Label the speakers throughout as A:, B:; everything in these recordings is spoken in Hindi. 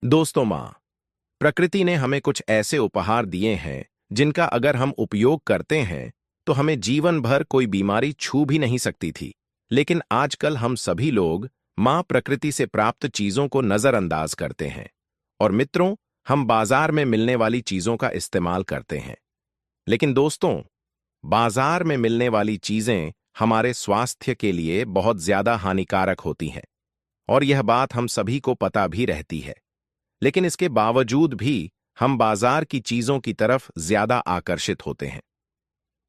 A: दोस्तों माँ, प्रकृति ने हमें कुछ ऐसे उपहार दिए हैं जिनका अगर हम उपयोग करते हैं तो हमें जीवन भर कोई बीमारी छू भी नहीं सकती थी। लेकिन आजकल हम सभी लोग माँ प्रकृति से प्राप्त चीजों को नजरअंदाज करते हैं और मित्रों, हम बाजार में मिलने वाली चीजों का इस्तेमाल करते हैं। लेकिन दोस्तों, बाजार में मिलने वाली चीजें हमारे स्वास्थ्य के लिए बहुत ज्यादा हानिकारक होती हैं और यह बात हम सभी को पता भी रहती है। लेकिन इसके बावजूद भी हम बाजार की चीजों की तरफ ज्यादा आकर्षित होते हैं।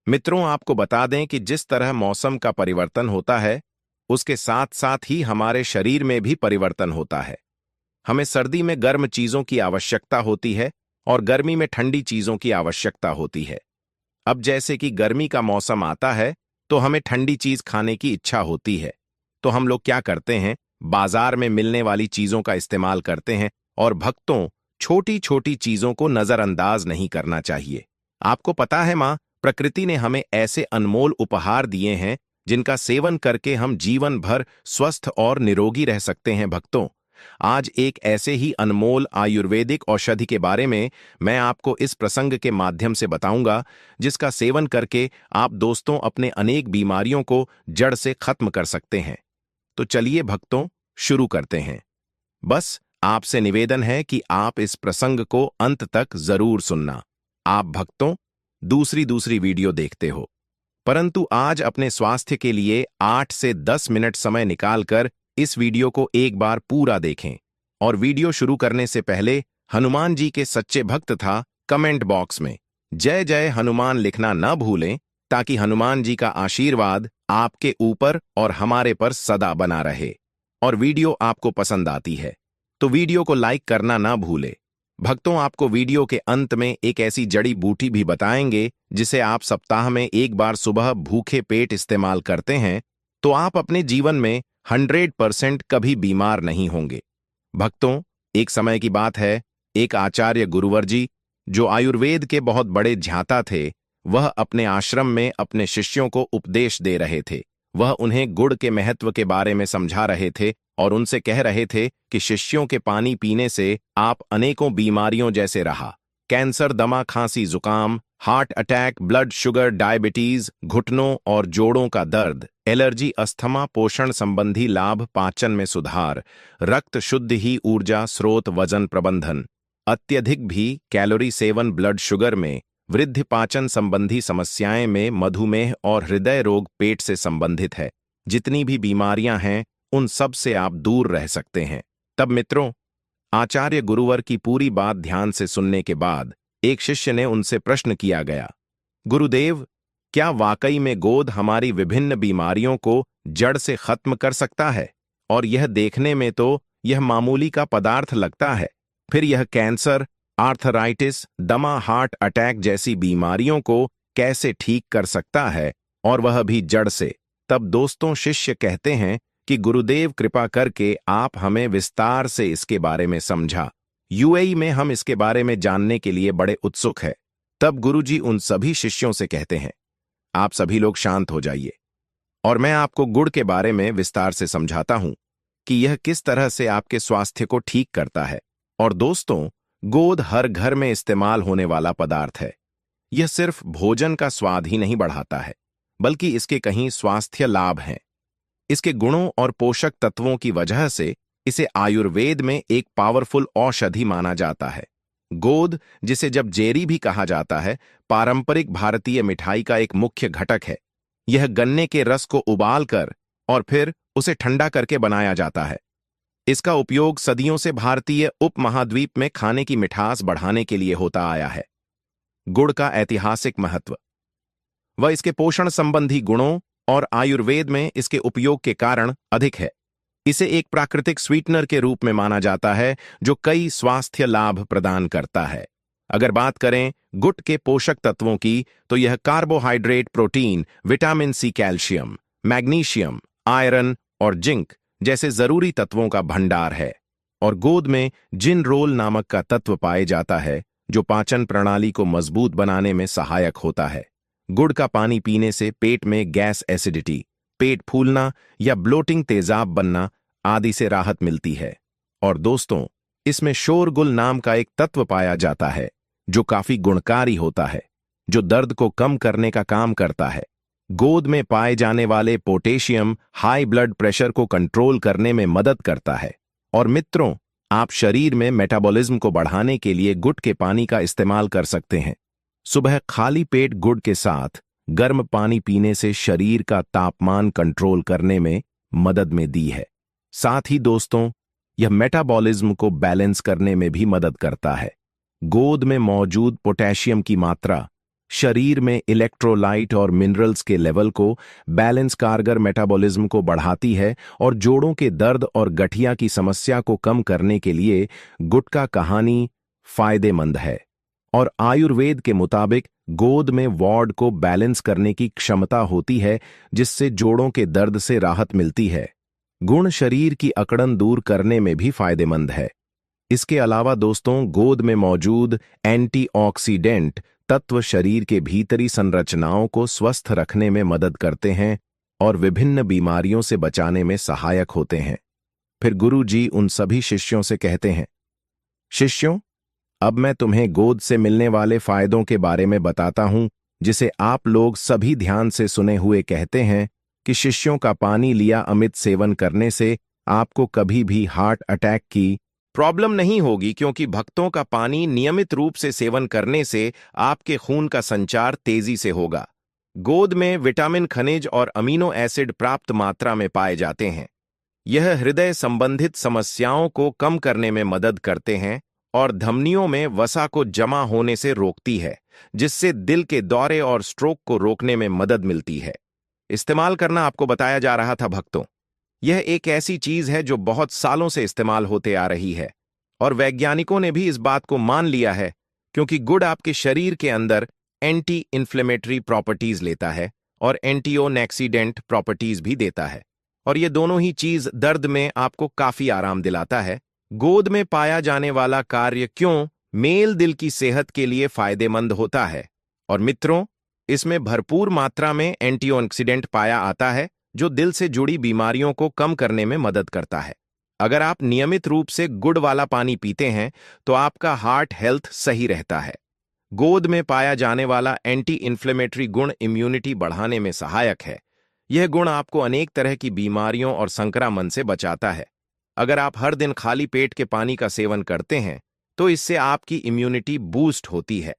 A: मित्रों, आपको बता दें कि जिस तरह मौसम का परिवर्तन होता है, उसके साथ साथ ही हमारे शरीर में भी परिवर्तन होता है। हमें सर्दी में गर्म चीजों की आवश्यकता होती है और गर्मी में ठंडी चीजों की आवश्यकता होती है। अब जैसे कि गर्मी का मौसम आता है तो हमें ठंडी चीज खाने की इच्छा होती है, तो हम लोग क्या करते हैं, बाजार में मिलने वाली चीजों का इस्तेमाल करते हैं। और भक्तों, छोटी छोटी चीजों को नजरअंदाज नहीं करना चाहिए। आपको पता है माँ, प्रकृति ने हमें ऐसे अनमोल उपहार दिए हैं जिनका सेवन करके हम जीवन भर स्वस्थ और निरोगी रह सकते हैं। भक्तों, आज एक ऐसे ही अनमोल आयुर्वेदिक औषधि के बारे में मैं आपको इस प्रसंग के माध्यम से बताऊंगा, जिसका सेवन करके आप दोस्तों अपने अनेक बीमारियों को जड़ से खत्म कर सकते हैं। तो चलिए भक्तों, शुरू करते हैं। बस आपसे निवेदन है कि आप इस प्रसंग को अंत तक जरूर सुनना। आप भक्तों दूसरी दूसरी वीडियो देखते हो, परंतु आज अपने स्वास्थ्य के लिए 8 से 10 मिनट समय निकालकर इस वीडियो को एक बार पूरा देखें। और वीडियो शुरू करने से पहले हनुमान जी के सच्चे भक्त था कमेंट बॉक्स में जय जय हनुमान लिखना न भूलें, ताकि हनुमान जी का आशीर्वाद आपके ऊपर और हमारे पर सदा बना रहे। और वीडियो आपको पसंद आती है तो वीडियो को लाइक करना ना भूले। भक्तों, आपको वीडियो के अंत में एक ऐसी जड़ी बूटी भी बताएंगे जिसे आप सप्ताह में एक बार सुबह भूखे पेट इस्तेमाल करते हैं तो आप अपने जीवन में 100% कभी बीमार नहीं होंगे। भक्तों, एक समय की बात है, एक आचार्य गुरुवर जी, जो आयुर्वेद के बहुत बड़े ज्ञाता थे, वह अपने आश्रम में अपने शिष्यों को उपदेश दे रहे थे। वह उन्हें गुड़ के महत्व के बारे में समझा रहे थे और उनसे कह रहे थे कि शिष्यों के पानी पीने से आप अनेकों बीमारियों जैसे रहा कैंसर, दमा, खांसी, जुकाम, heart attack, blood sugar, diabetes, घुटनों और जोड़ों का दर्द, एलर्जी, अस्थमा, पोषण संबंधी लाभ, पाचन में सुधार, रक्त शुद्ध ही ऊर्जा स्रोत, वजन प्रबंधन, अत्यधिक भी कैलोरी सेवन, ब्लड शुगर में वृद्धि, पाचन संबंधी समस्याएं में मधुमेह और हृदय रोग पेट से संबंधित है। जितनी भी बीमारियां हैं उन सब से आप दूर रह सकते हैं। तब मित्रों, आचार्य गुरुवर की पूरी बात ध्यान से सुनने के बाद एक शिष्य ने उनसे प्रश्न किया गया, गुरुदेव, क्या वाकई में गोद हमारी विभिन्न बीमारियों को जड़ से खत्म कर सकता है? और यह देखने में तो यह मामूली का पदार्थ लगता है, फिर यह कैंसर, आर्थराइटिस, दमा, हार्ट अटैक जैसी बीमारियों को कैसे ठीक कर सकता है, और वह भी जड़ से? तब दोस्तों, शिष्य कहते हैं कि गुरुदेव, कृपा करके आप हमें विस्तार से इसके बारे में समझा। यूएई में हम इसके बारे में जानने के लिए बड़े उत्सुक हैं। तब गुरुजी उन सभी शिष्यों से कहते हैं, आप सभी लोग शांत हो जाइए और मैं आपको गुड़ के बारे में विस्तार से समझाता हूं कि यह किस तरह से आपके स्वास्थ्य को ठीक करता है। और दोस्तों, गोद हर घर में इस्तेमाल होने वाला पदार्थ है। यह सिर्फ भोजन का स्वाद ही नहीं बढ़ाता है, बल्कि इसके कहीं स्वास्थ्य लाभ हैं। इसके गुणों और पोषक तत्वों की वजह से इसे आयुर्वेद में एक पावरफुल औषधि माना जाता है। गोद, जिसे जब जेरी भी कहा जाता है, पारंपरिक भारतीय मिठाई का एक मुख्य घटक है। यह गन्ने के रस को उबालकर और फिर उसे ठंडा करके बनाया जाता है। इसका उपयोग सदियों से भारतीय उपमहाद्वीप में खाने की मिठास बढ़ाने के लिए होता आया है। गुड़ का ऐतिहासिक महत्व वह इसके पोषण संबंधी गुणों और आयुर्वेद में इसके उपयोग के कारण अधिक है। इसे एक प्राकृतिक स्वीटनर के रूप में माना जाता है जो कई स्वास्थ्य लाभ प्रदान करता है। अगर बात करें गुड़ के पोषक तत्वों की, तो यह carbohydrate, protein, vitamin C, calcium, magnesium, iron और जिंक जैसे जरूरी तत्वों का भंडार है। और गोद में जिनरोल नामक का तत्व पाया जाता है जो पाचन प्रणाली को मजबूत बनाने में सहायक होता है। गुड़ का पानी पीने से पेट में गैस, एसिडिटी, पेट फूलना या ब्लोटिंग, तेजाब बनना आदि से राहत मिलती है। और दोस्तों, इसमें शोरगुल नाम का एक तत्व पाया जाता है जो काफी गुणकारी होता है, जो दर्द को कम करने का काम करता है। गोद में पाए जाने वाले पोटेशियम हाई ब्लड प्रेशर को कंट्रोल करने में मदद करता है। और मित्रों, आप शरीर में मेटाबॉलिज्म को बढ़ाने के लिए गुड़ के पानी का इस्तेमाल कर सकते हैं। सुबह खाली पेट गुड़ के साथ गर्म पानी पीने से शरीर का तापमान कंट्रोल करने में मदद में दी है। साथ ही दोस्तों, यह मेटाबॉलिज्म को बैलेंस करने में भी मदद करता है। गोद में मौजूद पोटेशियम की मात्रा शरीर में इलेक्ट्रोलाइट और मिनरल्स के लेवल को बैलेंस कारगर मेटाबॉलिज्म को बढ़ाती है और जोड़ों के दर्द और गठिया की समस्या को कम करने के लिए गुटका कहानी फायदेमंद है। और आयुर्वेद के मुताबिक गोद में वार्ड को बैलेंस करने की क्षमता होती है, जिससे जोड़ों के दर्द से राहत मिलती है। गुण शरीर की अकड़न दूर करने में भी फायदेमंद है। इसके अलावा दोस्तों, गोद में मौजूद एंटीऑक्सीडेंट तत्व शरीर के भीतरी संरचनाओं को स्वस्थ रखने में मदद करते हैं और विभिन्न बीमारियों से बचाने में सहायक होते हैं। फिर गुरु जी उन सभी शिष्यों से कहते हैं, शिष्यों, अब मैं तुम्हें गोद से मिलने वाले फायदों के बारे में बताता हूं, जिसे आप लोग सभी ध्यान से सुने हुए कहते हैं कि शिष्यों का पानी लिया अमित सेवन करने से आपको कभी भी हार्ट अटैक की प्रॉब्लम नहीं होगी, क्योंकि भक्तों का पानी नियमित रूप से सेवन करने से आपके खून का संचार तेजी से होगा। गोद में विटामिन, खनिज और अमीनो एसिड प्राप्त मात्रा में पाए जाते हैं। यह हृदय संबंधित समस्याओं को कम करने में मदद करते हैं और धमनियों में वसा को जमा होने से रोकती है, जिससे दिल के दौरे और स्ट्रोक को रोकने में मदद मिलती है। इस्तेमाल करना आपको बताया जा रहा था भक्तों। यह एक ऐसी चीज है जो बहुत सालों से इस्तेमाल होते आ रही है और वैज्ञानिकों ने भी इस बात को मान लिया है, क्योंकि गुड़ आपके शरीर के अंदर एंटी इन्फ्लेमेटरी प्रॉपर्टीज लेता है और एंटीओक्सीडेंट प्रॉपर्टीज भी देता है, और ये दोनों ही चीज दर्द में आपको काफी आराम दिलाता है। गोद में पाया जाने वाला कार्य क्यों मेल दिल की सेहत के लिए फायदेमंद होता है। और मित्रों, इसमें भरपूर मात्रा में एंटीऑक्सीडेंट पाया आता है जो दिल से जुड़ी बीमारियों को कम करने में मदद करता है। अगर आप नियमित रूप से गुड़ वाला पानी पीते हैं तो आपका हार्ट हेल्थ सही रहता है। गोद में पाया जाने वाला एंटी इन्फ्लेमेटरी गुण इम्यूनिटी बढ़ाने में सहायक है। यह गुण आपको अनेक तरह की बीमारियों और संक्रमण से बचाता है। अगर आप हर दिन खाली पेट के पानी का सेवन करते हैं तो इससे आपकी इम्यूनिटी बूस्ट होती है।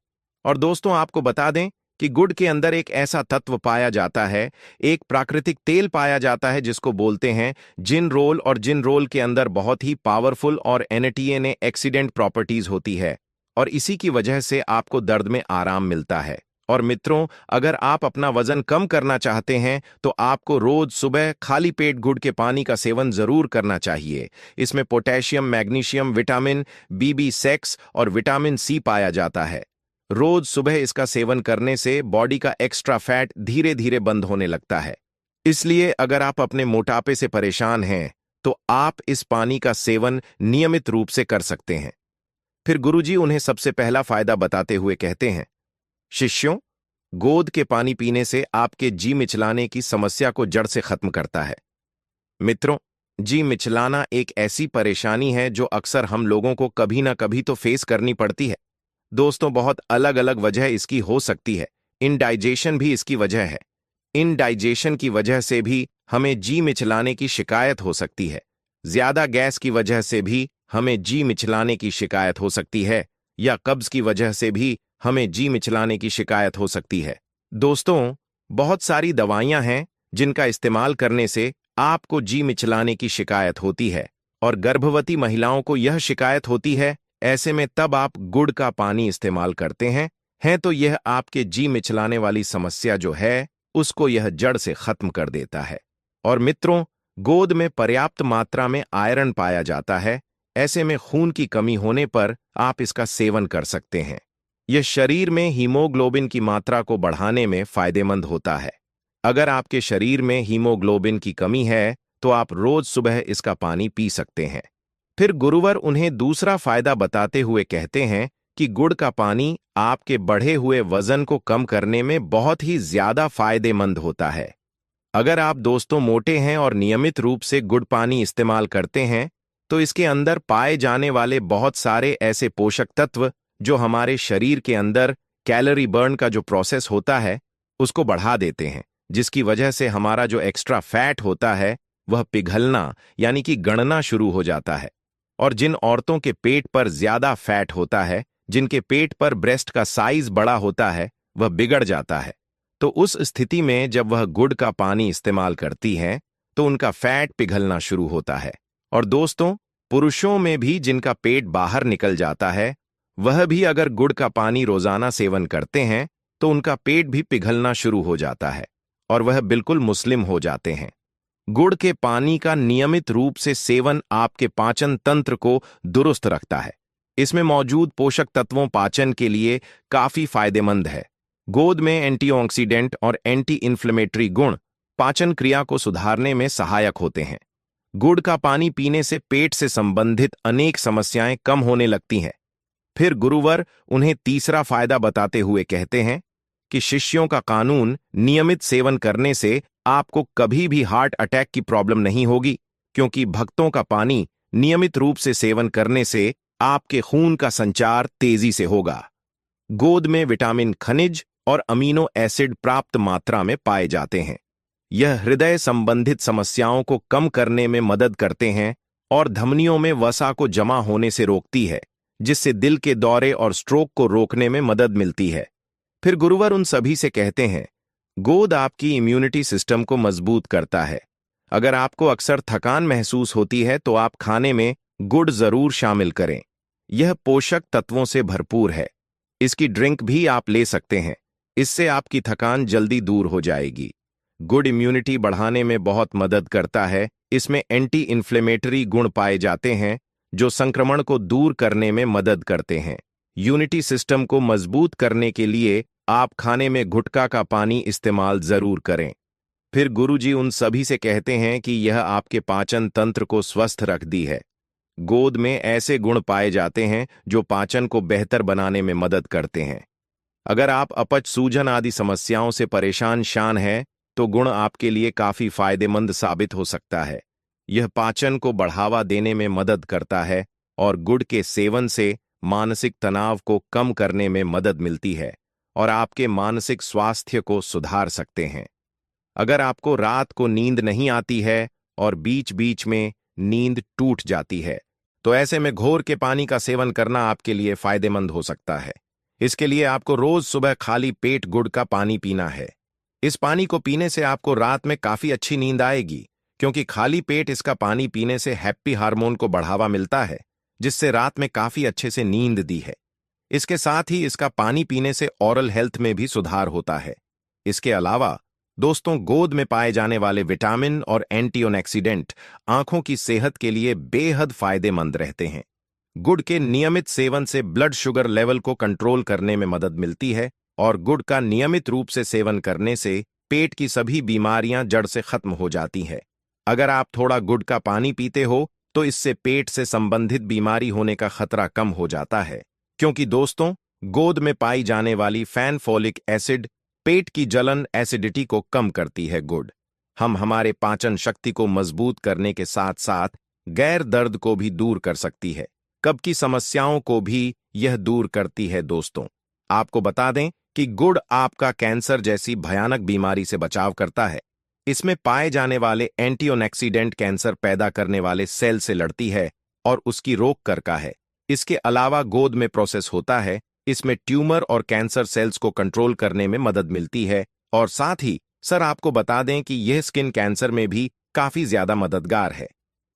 A: और दोस्तों, आपको बता दें कि गुड़ के अंदर एक ऐसा तत्व पाया जाता है, एक प्राकृतिक तेल पाया जाता है जिसको बोलते हैं जिनरोल, और जिनरोल के अंदर बहुत ही पावरफुल और एंटी ऑक्सीडेंट प्रॉपर्टीज होती है, और इसी की वजह से आपको दर्द में आराम मिलता है। और मित्रों, अगर आप अपना वजन कम करना चाहते हैं तो आपको रोज सुबह खाली पेट गुड़ के पानी का सेवन जरूर करना चाहिए। इसमें पोटेशियम, मैग्नीशियम, विटामिन B6 और विटामिन C पाया जाता है। रोज सुबह इसका सेवन करने से बॉडी का एक्स्ट्रा फैट धीरे धीरे बंद होने लगता है। इसलिए अगर आप अपने मोटापे से परेशान हैं तो आप इस पानी का सेवन नियमित रूप से कर सकते हैं। फिर गुरुजी उन्हें सबसे पहला फायदा बताते हुए कहते हैं, शिष्यों, गोद के पानी पीने से आपके जी मिचलाने की समस्या को जड़ से खत्म करता है। मित्रों, जी मिचलाना एक ऐसी परेशानी है जो अक्सर हम लोगों को कभी ना कभी तो फेस करनी पड़ती है। दोस्तों, बहुत अलग अलग वजह इसकी हो सकती है। इनडाइजेशन भी इसकी वजह है। इनडाइजेशन की वजह से भी हमें जी मिचलाने की शिकायत हो सकती है। ज्यादा गैस की वजह से भी हमें जी मिचलाने की शिकायत हो सकती है, या कब्ज की वजह से भी हमें जी मिचलाने की शिकायत हो सकती है। दोस्तों, बहुत सारी दवाइयां हैं जिनका इस्तेमाल करने से आपको जी मिचलाने की शिकायत होती है, और गर्भवती महिलाओं को यह शिकायत होती है। ऐसे में तब आप गुड़ का पानी इस्तेमाल करते हैं तो यह आपके जी मिचलाने वाली समस्या जो है उसको यह जड़ से खत्म कर देता है। और मित्रों, गोद में पर्याप्त मात्रा में आयरन पाया जाता है। ऐसे में खून की कमी होने पर आप इसका सेवन कर सकते हैं। यह शरीर में हीमोग्लोबिन की मात्रा को बढ़ाने में फायदेमंद होता है। अगर आपके शरीर में हीमोग्लोबिन की कमी है तो आप रोज सुबह इसका पानी पी सकते हैं। फिर गुरुवर उन्हें दूसरा फायदा बताते हुए कहते हैं कि गुड़ का पानी आपके बढ़े हुए वजन को कम करने में बहुत ही ज्यादा फायदेमंद होता है। अगर आप दोस्तों मोटे हैं और नियमित रूप से गुड़ पानी इस्तेमाल करते हैं तो इसके अंदर पाए जाने वाले बहुत सारे ऐसे पोषक तत्व जो हमारे शरीर के अंदर कैलोरी बर्न का जो प्रोसेस होता है उसको बढ़ा देते हैं, जिसकी वजह से हमारा जो एक्स्ट्रा फैट होता है वह पिघलना यानी कि गणना शुरू हो जाता है। और जिन औरतों के पेट पर ज्यादा फैट होता है, जिनके पेट पर ब्रेस्ट का साइज बड़ा होता है, वह बिगड़ जाता है। तो उस स्थिति में जब वह गुड़ का पानी इस्तेमाल करती हैं तो उनका फैट पिघलना शुरू होता है। और दोस्तों, पुरुषों में भी जिनका पेट बाहर निकल जाता है, वह भी अगर गुड़ का पानी रोजाना सेवन करते हैं तो उनका पेट भी पिघलना शुरू हो जाता है और वह बिल्कुल मुस्लिम हो जाते हैं। गुड़ के पानी का नियमित रूप से सेवन आपके पाचन तंत्र को दुरुस्त रखता है। इसमें मौजूद पोषक तत्वों पाचन के लिए काफी फायदेमंद है। गोद में एंटीऑक्सीडेंट और एंटी इन्फ्लेमेटरी गुण पाचन क्रिया को सुधारने में सहायक होते हैं। गुड़ का पानी पीने से पेट से संबंधित अनेक समस्याएं कम होने लगती हैं। फिर गुरुवर उन्हें तीसरा फायदा बताते हुए कहते हैं कि शिष्यों का कानून नियमित सेवन करने से आपको कभी भी हार्ट अटैक की प्रॉब्लम नहीं होगी, क्योंकि भक्तों का पानी नियमित रूप से सेवन करने से आपके खून का संचार तेजी से होगा। गोद में विटामिन, खनिज और अमीनो एसिड प्राप्त मात्रा में पाए जाते हैं। यह हृदय संबंधित समस्याओं को कम करने में मदद करते हैं और धमनियों में वसा को जमा होने से रोकती है, जिससे दिल के दौरे और स्ट्रोक को रोकने में मदद मिलती है। फिर गुरुवर उन सभी से कहते हैं, गोद आपकी इम्यूनिटी सिस्टम को मजबूत करता है। अगर आपको अक्सर थकान महसूस होती है तो आप खाने में गुड़ जरूर शामिल करें। यह पोषक तत्वों से भरपूर है। इसकी ड्रिंक भी आप ले सकते हैं। इससे आपकी थकान जल्दी दूर हो जाएगी। गुड़ इम्यूनिटी बढ़ाने में बहुत मदद करता है। इसमें एंटी इन्फ्लेमेटरी गुण पाए जाते हैं जो संक्रमण को दूर करने में मदद करते हैं। यूनिटी सिस्टम को मजबूत करने के लिए आप खाने में गुटखा का पानी इस्तेमाल जरूर करें। फिर गुरुजी उन सभी से कहते हैं कि यह आपके पाचन तंत्र को स्वस्थ रखती है। गोद में ऐसे गुण पाए जाते हैं जो पाचन को बेहतर बनाने में मदद करते हैं। अगर आप अपच, सूजन आदि समस्याओं से परेशान हैं तो गुण आपके लिए काफी फायदेमंद साबित हो सकता है। यह पाचन को बढ़ावा देने में मदद करता है और गुड़ के सेवन से मानसिक तनाव को कम करने में मदद मिलती है और आपके मानसिक स्वास्थ्य को सुधार सकते हैं। अगर आपको रात को नींद नहीं आती है और बीच बीच में नींद टूट जाती है, तो ऐसे में घोर के पानी का सेवन करना आपके लिए फायदेमंद हो सकता है। इसके लिए आपको रोज सुबह खाली पेट गुड़ का पानी पीना है। इस पानी को पीने से आपको रात में काफी अच्छी नींद आएगी, क्योंकि खाली पेट इसका पानी पीने से हैप्पी हार्मोन को बढ़ावा मिलता है, जिससे रात में काफी अच्छे से नींद दी है। इसके साथ ही इसका पानी पीने से ओरल हेल्थ में भी सुधार होता है। इसके अलावा दोस्तों, गोद में पाए जाने वाले विटामिन और एंटीऑक्सीडेंट आंखों की सेहत के लिए बेहद फायदेमंद रहते हैं। गुड़ के नियमित सेवन से ब्लड शुगर लेवल को कंट्रोल करने में मदद मिलती है और गुड़ का नियमित रूप से सेवन करने से पेट की सभी बीमारियां जड़ से खत्म हो जाती है। अगर आप थोड़ा गुड़ का पानी पीते हो तो इससे पेट से संबंधित बीमारी होने का खतरा कम हो जाता है, क्योंकि दोस्तों, गोद में पाई जाने वाली फैनफोलिक एसिड पेट की जलन, एसिडिटी को कम करती है। गुड़ हमारे पाचन शक्ति को मजबूत करने के साथ साथ गैर दर्द को भी दूर कर सकती है। कब्ज की समस्याओं को भी यह दूर करती है। दोस्तों, आपको बता दें कि गुड़ आपका कैंसर जैसी भयानक बीमारी से बचाव करता है। इसमें पाए जाने वाले एंटीऑक्सीडेंट कैंसर पैदा करने वाले सेल से लड़ती है और उसकी रोक करता है। इसके अलावा गोद में प्रोसेस होता है, इसमें ट्यूमर और कैंसर सेल्स को कंट्रोल करने में मदद मिलती है। और साथ ही सर आपको बता दें कि यह स्किन कैंसर में भी काफी ज्यादा मददगार है।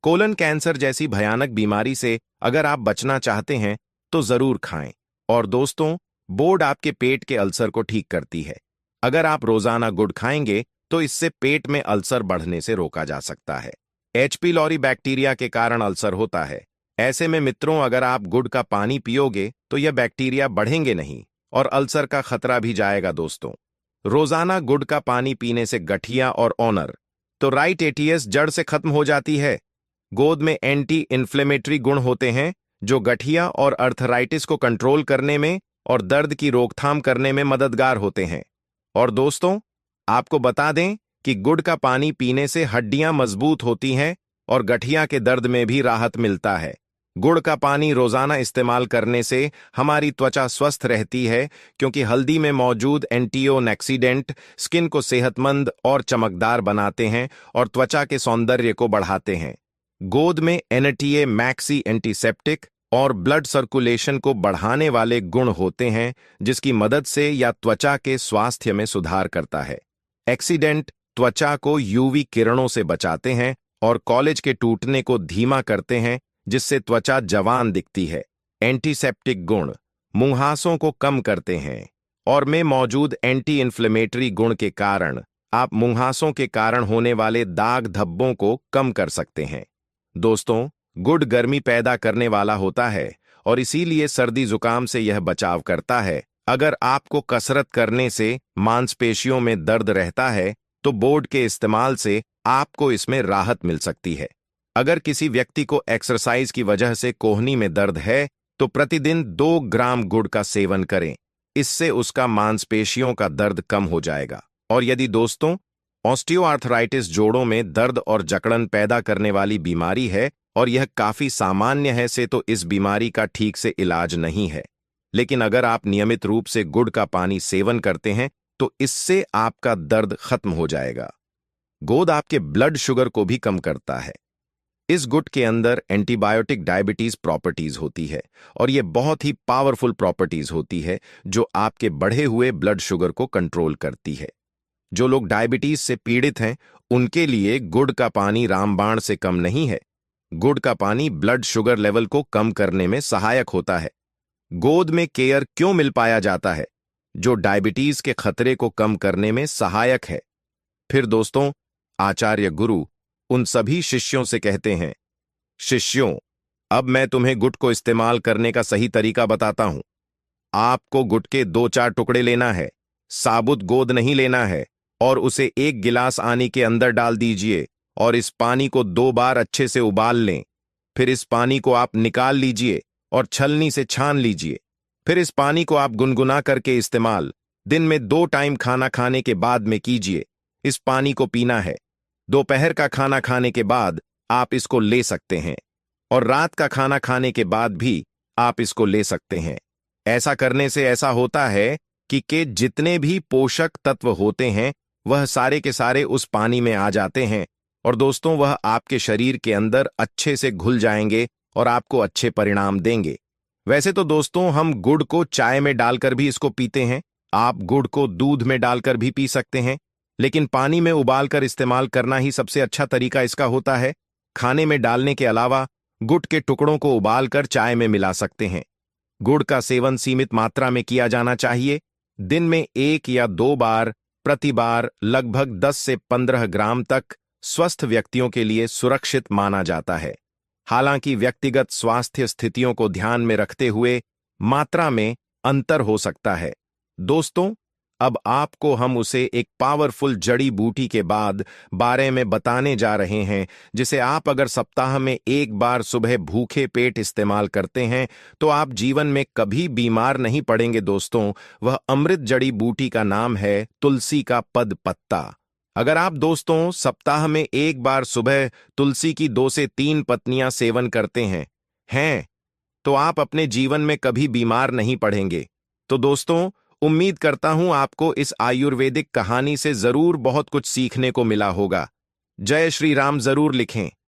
A: कोलन कैंसर जैसी भयानक बीमारी से अगर आप बचना चाहते हैं तो जरूर खाएं। और दोस्तों, बोर्ड आपके पेट के अल्सर को ठीक करती है। अगर आप रोजाना गुड़ खाएंगे तो इससे पेट में अल्सर बढ़ने से रोका जा सकता है। एच पीलोरी बैक्टीरिया के कारण अल्सर होता है। ऐसे में मित्रों, अगर आप गुड़ का पानी पियोगे तो यह बैक्टीरिया बढ़ेंगे नहीं और अल्सर का खतरा भी जाएगा। दोस्तों, रोजाना गुड़ का पानी पीने से गठिया और ऑनर तो राइट जड़ से खत्म हो जाती है। गोद में एंटी इन्फ्लेमेटरी गुण होते हैं जो गठिया और अर्थराइटिस को कंट्रोल करने में और दर्द की रोकथाम करने में मददगार होते हैं। और दोस्तों, आपको बता दें कि गुड़ का पानी पीने से हड्डियां मजबूत होती हैं और गठिया के दर्द में भी राहत मिलता है। गुड़ का पानी रोजाना इस्तेमाल करने से हमारी त्वचा स्वस्थ रहती है, क्योंकि हल्दी में मौजूद एंटीओक्सीडेंट स्किन को सेहतमंद और चमकदार बनाते हैं और त्वचा के सौंदर्य को बढ़ाते हैं। गोंद में एनटीए मैक्सी एंटीसेप्टिक और ब्लड सर्कुलेशन को बढ़ाने वाले गुण होते हैं, जिसकी मदद से यह त्वचा के स्वास्थ्य में सुधार करता है। एक्सीडेंट त्वचा को यूवी किरणों से बचाते हैं और कॉलेज के टूटने को धीमा करते हैं, जिससे त्वचा जवान दिखती है। एंटीसेप्टिक गुण मुंहासों को कम करते हैं और में मौजूद एंटी इन्फ्लेमेटरी गुण के कारण आप मुंहासों के कारण होने वाले दाग धब्बों को कम कर सकते हैं। दोस्तों, गुड़ गर्मी पैदा करने वाला होता है और इसीलिए सर्दी जुकाम से यह बचाव करता है। अगर आपको कसरत करने से मांसपेशियों में दर्द रहता है तो बोर्ड के इस्तेमाल से आपको इसमें राहत मिल सकती है। अगर किसी व्यक्ति को एक्सरसाइज की वजह से कोहनी में दर्द है तो प्रतिदिन 2 ग्राम गुड़ का सेवन करें। इससे उसका मांसपेशियों का दर्द कम हो जाएगा। और यदि दोस्तों ऑस्टियोआर्थराइटिस जोड़ों में दर्द और जकड़न पैदा करने वाली बीमारी है और यह काफी सामान्य है से तो इस बीमारी का ठीक से इलाज नहीं है। लेकिन अगर आप नियमित रूप से गुड़ का पानी सेवन करते हैं तो इससे आपका दर्द खत्म हो जाएगा। गोंद आपके ब्लड शुगर को भी कम करता है। इस गुड़ के अंदर एंटीबायोटिक डायबिटीज प्रॉपर्टीज होती है और यह बहुत ही पावरफुल प्रॉपर्टीज होती है जो आपके बढ़े हुए ब्लड शुगर को कंट्रोल करती है। जो लोग डायबिटीज से पीड़ित हैं उनके लिए गुड़ का पानी रामबाण से कम नहीं है। गुड़ का पानी ब्लड शुगर लेवल को कम करने में सहायक होता है। गोंद में केयर क्यों मिल पाया जाता है, जो डायबिटीज के खतरे को कम करने में सहायक है। फिर दोस्तों, आचार्य गुरु उन सभी शिष्यों से कहते हैं, शिष्यों, अब मैं तुम्हें गुड़ को इस्तेमाल करने का सही तरीका बताता हूं। आपको गुड़ के 2-4 टुकड़े लेना है, साबुत गोंद नहीं लेना है, और उसे 1 गिलास पानी के अंदर डाल दीजिए और इस पानी को 2 बार अच्छे से उबाल लें। फिर इस पानी को आप निकाल लीजिए और छलनी से छान लीजिए। फिर इस पानी को आप गुनगुना करके इस्तेमाल दिन में 2 टाइम खाना खाने के बाद में कीजिए। इस पानी को पीना है। दोपहर का खाना खाने के बाद आप इसको ले सकते हैं और रात का खाना खाने के बाद भी आप इसको ले सकते हैं। ऐसा करने से ऐसा होता है कि जितने भी पोषक तत्व होते हैं वह सारे के सारे उस पानी में आ जाते हैं और दोस्तों वह आपके शरीर के अंदर अच्छे से घुल जाएंगे और आपको अच्छे परिणाम देंगे। वैसे तो दोस्तों हम गुड़ को चाय में डालकर भी इसको पीते हैं। आप गुड़ को दूध में डालकर भी पी सकते हैं, लेकिन पानी में उबालकर इस्तेमाल करना ही सबसे अच्छा तरीका इसका होता है। खाने में डालने के अलावा गुड़ के टुकड़ों को उबालकर चाय में मिला सकते हैं। गुड़ का सेवन सीमित मात्रा में किया जाना चाहिए। दिन में 1 या 2 बार, प्रति बार लगभग 10 से 15 ग्राम तक स्वस्थ व्यक्तियों के लिए सुरक्षित माना जाता है। हालांकि व्यक्तिगत स्वास्थ्य स्थितियों को ध्यान में रखते हुए मात्रा में अंतर हो सकता है। दोस्तों, अब आपको हम उसे एक पावरफुल जड़ी बूटी के बारे में बताने जा रहे हैं, जिसे आप अगर सप्ताह में 1 बार सुबह भूखे पेट इस्तेमाल करते हैं तो आप जीवन में कभी बीमार नहीं पड़ेंगे। दोस्तों, वह अमृत जड़ी बूटी का नाम है तुलसी का पद पत्ता। अगर आप दोस्तों सप्ताह में 1 बार सुबह तुलसी की 2 से 3 पत्नियां सेवन करते हैं तो आप अपने जीवन में कभी बीमार नहीं पड़ेंगे। तो दोस्तों, उम्मीद करता हूं आपको इस आयुर्वेदिक कहानी से जरूर बहुत कुछ सीखने को मिला होगा। जय श्री राम जरूर लिखें।